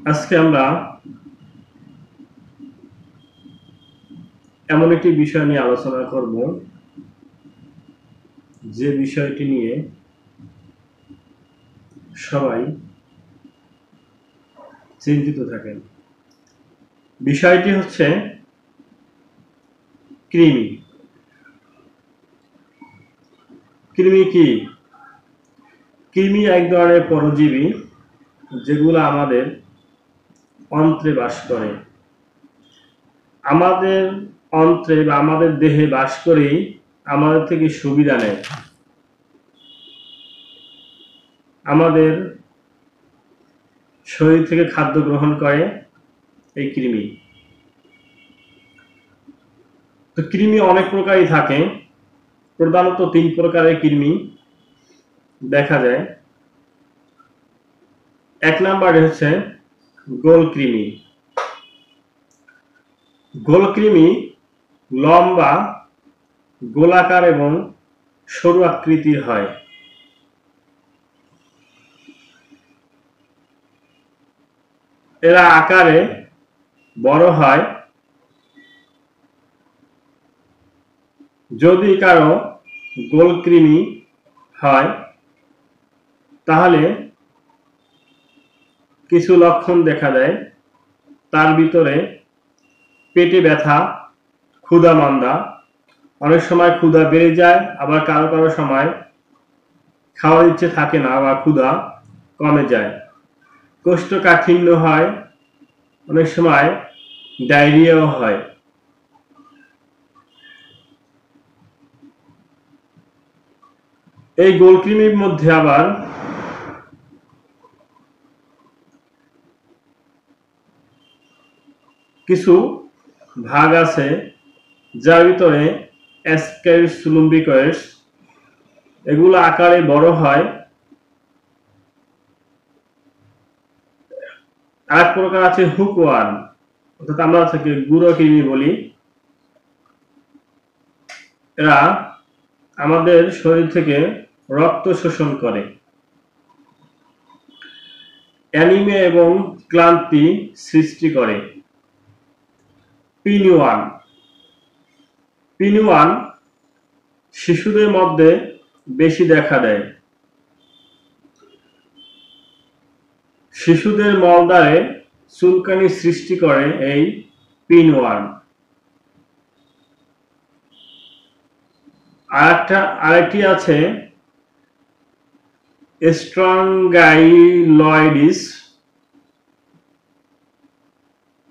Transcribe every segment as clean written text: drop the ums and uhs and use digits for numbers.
আজকে আমরা এমন একটি বিষয় নিয়ে আলোচনা করব যে বিষয়টি নিয়ে সবাই চিন্তিত থাকেন। বিষয়টি হচ্ছে কৃমি। কৃমি কি? কৃমি এক ধরনের পরজীবী যেগুলো আমাদের অন্ত্রে বাস করে। আমাদের অন্ত্রে বা আমাদের দেহে বাস করেই আমাদের থেকে সুবিধা নেয়। আমাদের শরীর থেকে খাদ্য গ্রহণ করে এই কৃমি। তো কৃমি অনেক প্রকারই থাকে, প্রধানত 3 প্রকারের কৃমি দেখা যায়। 1 নম্বরে হচ্ছে গোল কৃমি। গোল কৃমি লম্বা, গোলাকার এবং সরু আকৃতির হয়। এরা আকারে বড় হয়। যদি কারো গোল কৃমি হয় তাহলে কিছু লক্ষণ দেখা দেয়। তার ভিতরে পেটে ব্যথা, ক্ষুধা মন্দা, অনেক সময় ক্ষুধা বেড়ে যায়, আবার কারো কারো সময় খাওয়ার ইচ্ছে থাকে না বা ক্ষুধা কমে যায়। কোষ্ঠকাঠিন্য হয়, অনেক সময় ডায়রিয়াও হয়। এই গোল কৃমির মধ্যে আবার কিছু ভাগ আছে যার ভিতরে অ্যাসকারিস লুম্বিকয়েস, এগুলো আকারে বড় হয়। আরেক প্রকার আছে হুকওয়ার্ম, অর্থাৎ আমরা থেকে গুঁড়ো কৃমি বলি। এরা আমাদের শরীর থেকে রক্ত শোষণ করে। অ্যানিমিয়া এবং ক্লান্তি সৃষ্টি করে। পিনওয়ান। পিনওয়ান শিশুদের মধ্যে বেশি দেখা দেয়। শিশুদের মলদ্বারে চুলকানি সৃষ্টি করে এই পিনওয়ার্ম। আরেকটি আছে স্ট্রঙ্গাইলয়েডিস।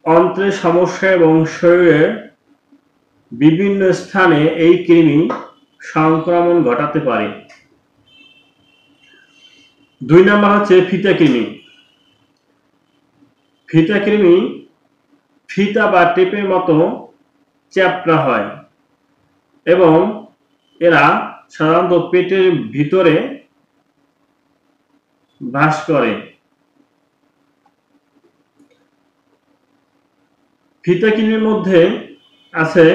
অন্ত্রের সমস্যা এবং শরীরের বিভিন্ন স্থানে এই কৃমি সংক্রমণ ঘটাতে পারে। 2 নম্বর হচ্ছে ফিতা কৃমি। ফিতা কৃমি ফিতা বা টেপের মতো চ্যাপ্টা হয় এবং এরা সাধারণত পেটের ভিতরে বাস করে। ফিতা কৃমির মধ্যে আছে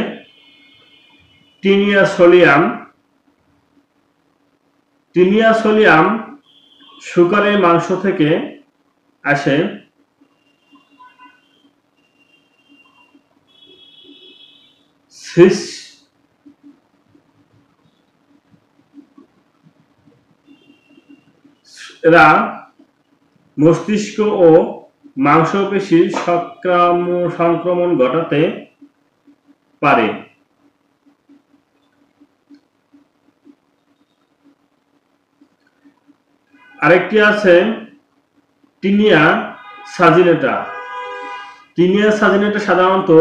টিনিয়া সোলিয়াম। টিনিয়া সোলিয়াম শুকরের মাংস থেকে আসে। এরা মস্তিষ্ক ও মাংসপেশির সংক্রমণ ঘটাতে পারে। আরেকটি আছে টিনিয়া সাজিনেটা। টিনিয়া সাজিনেটা সাধারণত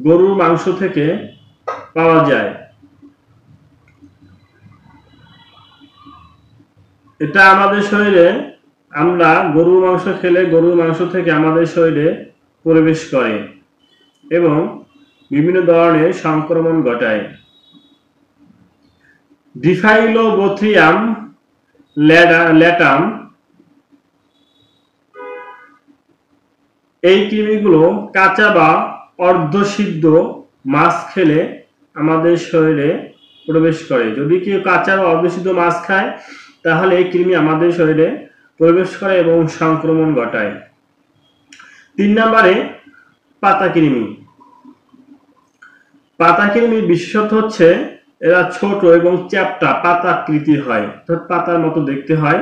গরুর মাংস থেকে পাওয়া যায়। এটা আমাদের শরীরে, আমরা গরুর মাংস খেলে গরুর মাংস থেকে আমাদের শরীরে প্রবেশ করে এবং বিভিন্ন ধরনের সংক্রমণ ঘটায়। ডিফাইলোবোথ্রিয়াম ল্যাটাম। এই কৃমিগুলো কাঁচা বা অর্ধসিদ্ধ মাছ খেলে আমাদের শরীরে প্রবেশ করে। যদি কেউ কাঁচা বা অর্ধসিদ্ধ মাছ খায় তাহলে এই কৃমি আমাদের শরীরে প্রবেশ করে এবং সংক্রমণ ঘটায়। 3 নম্বরে পাতাকৃমি। পাতাকৃমির বিশেষত্ব হচ্ছে এরা ছোট এবং চ্যাপ্টা পাতাকৃতির হয়, অর্থাৎ পাতার মতো দেখতে হয়।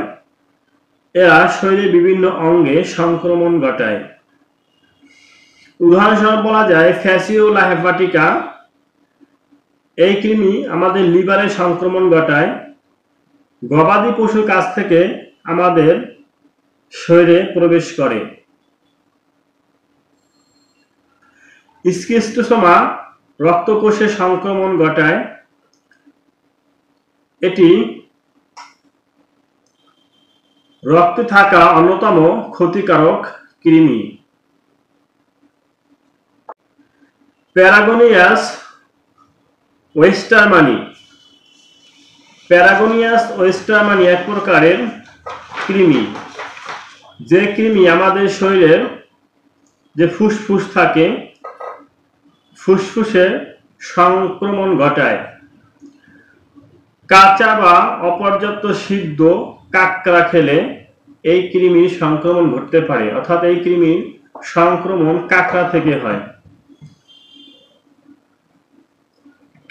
এরা শরীরের বিভিন্ন অঙ্গে সংক্রমণ ঘটায়। উদাহরণস্বরূপ বলা যায় ফ্যাসিওলা হেপাটিকা। এই কৃমি আমাদের লিভারে সংক্রমণ ঘটায়। গবাদি পশুর কাছ থেকে আমাদের শরীরে প্রবেশ করে। স্কিস্টোসোমা রক্তকোষে সংক্রমণ ঘটায়। এটি রক্তে থাকা অন্যতম ক্ষতিকারক কৃমি। প্যারাগোনিয়াস ওয়েস্টারমানি। প্যারাগোনিয়াস ওয়েস্টারমানি এক প্রকারের কৃমি, যে কৃমি আমাদের শরীরের যে ফুসফুস থাকে, ফুসফুসে সংক্রমণ ঘটায়। কাঁচা বা অপর্যাপ্ত সিদ্ধ কাঁকড়া খেলে এই কৃমির সংক্রমণ ঘটতে পারে, অর্থাৎ এই কৃমির সংক্রমণ কাঁকড়া থেকে হয়।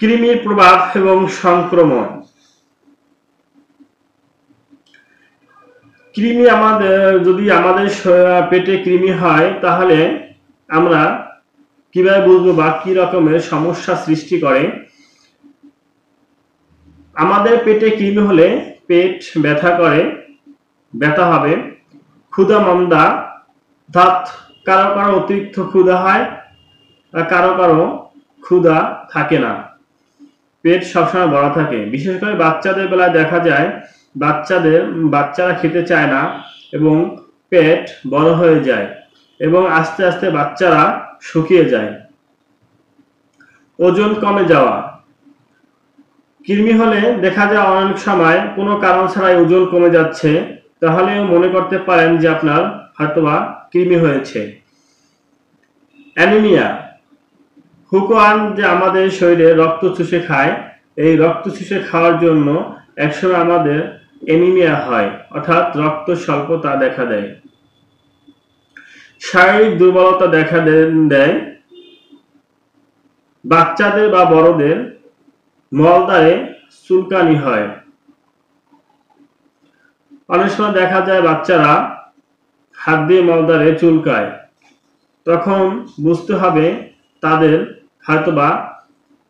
কৃমির প্রভাব এবং সংক্রমণ। কৃমি যদি আমাদের পেটে কৃমি হয় তাহলে আমরা কিভাবে বুঝবো বা কি রকমের সমস্যা সৃষ্টি করে? আমাদের পেটে কৃমি হলে পেট ব্যথা করে, ব্যথা হবে, ক্ষুধা মন্দা, অর্থাৎ কারো কারো অতিরিক্ত ক্ষুধা হয় আর কারো কারো ক্ষুধা থাকে না, পেট সবসময় ভরা থাকে। বিশেষ করে বাচ্চাদের বেলায় দেখা যায় বাচ্চারা খেতে চায় না এবং পেট বড় হয়ে যায় এবং আস্তে আস্তে বাচ্চারা শুকিয়ে যায়। ওজন কমে যাওয়া। কৃমি হলে দেখা যায় অনেক সময় কোনো কারণ ছাড়াই ওজন কমে যাচ্ছে, তাহলে মনে করতে পারেন যে আপনার হয়তোবা কৃমি হয়েছে। অ্যানিমিয়া। হুকোয়ান যে আমাদের শরীরে রক্ত চুষে খায়, এই রক্ত চুষে খাওয়ার জন্য একসময় আমাদের অ্যানিমিয়া হয়, অর্থাৎ রক্ত স্বল্পতা দেখা দেয়। শারীরিক দুর্বলতা দেখা দেয়। বাচ্চাদের বা বড়দের মলদ্বারে চুলকানি হয়। অনেক সময় দেখা যায় বাচ্চারা হাত দিয়ে মলদ্বারে চুলকায়, তখন বুঝতে হবে তাদের হয়তোবা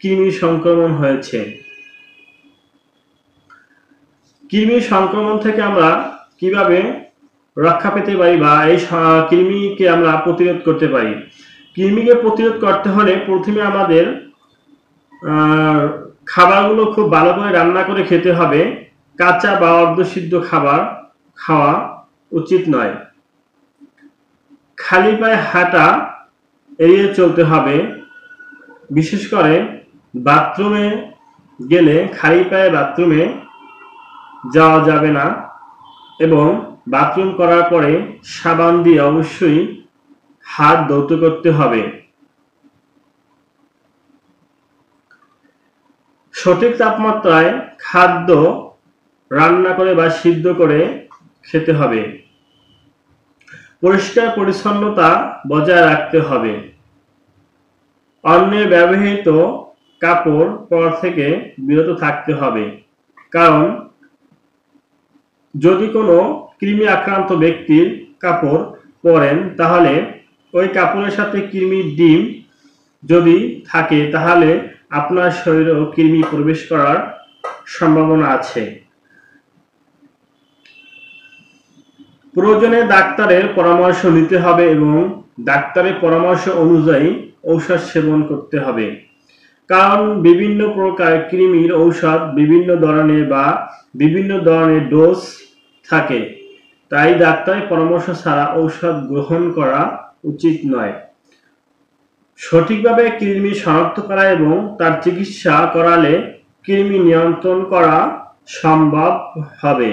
কৃমি সংক্রমণ হয়েছে। কৃমি সংক্রমণ থেকে আমরা কিভাবে রক্ষা পেতে পারি বা এই কৃমিকে আমরা প্রতিরোধ করতে পারি? কৃমিকে প্রতিরোধ করতে হলে প্রথমে আমাদের খাবারগুলো খুব ভালো করে রান্না করে খেতে হবে। কাঁচা বা অর্ধসিদ্ধ খাবার খাওয়া উচিত নয়। খালি পায়ে হাঁটা এড়িয়ে চলতে হবে। বিশেষ করে বাথরুমে গেলে খালি পায়ে বাথরুমে যাওয়া যাবে না এবং বাথরুম করার পরে সাবান দিয়ে অবশ্যই হাত ধৌত করতে হবে। সঠিক তাপমাত্রায় খাদ্য রান্না করে বা সিদ্ধ করে খেতে হবে। পরিষ্কার পরিচ্ছন্নতা বজায় রাখতে হবে। অন্যের ব্যবহৃত কাপড় পরা থেকে বিরত থাকতে হবে, কারণ যদি কোনো কৃমি আক্রান্ত ব্যক্তির কাপড় পরেন তাহলে ওই কাপড়ের সাথে কৃমির ডিম যদি থাকে তাহলে আপনার শরীরেও কৃমি প্রবেশ করার সম্ভাবনা আছে। প্রয়োজনে ডাক্তারের পরামর্শ নিতে হবে এবং ডাক্তারের পরামর্শ অনুযায়ী ঔষধ সেবন করতে হবে, কারণ বিভিন্ন প্রকার কৃমির ঔষধ বিভিন্ন ধরনের বা বিভিন্ন ধরনের ডোজ থাকে, তাই ডাক্তারের পরামর্শ ছাড়া ঔষধ গ্রহণ করা উচিত নয়। সঠিকভাবে কৃমি শনাক্ত করা এবং তার চিকিৎসা করালে কৃমি নিয়ন্ত্রণ করা সম্ভব হবে।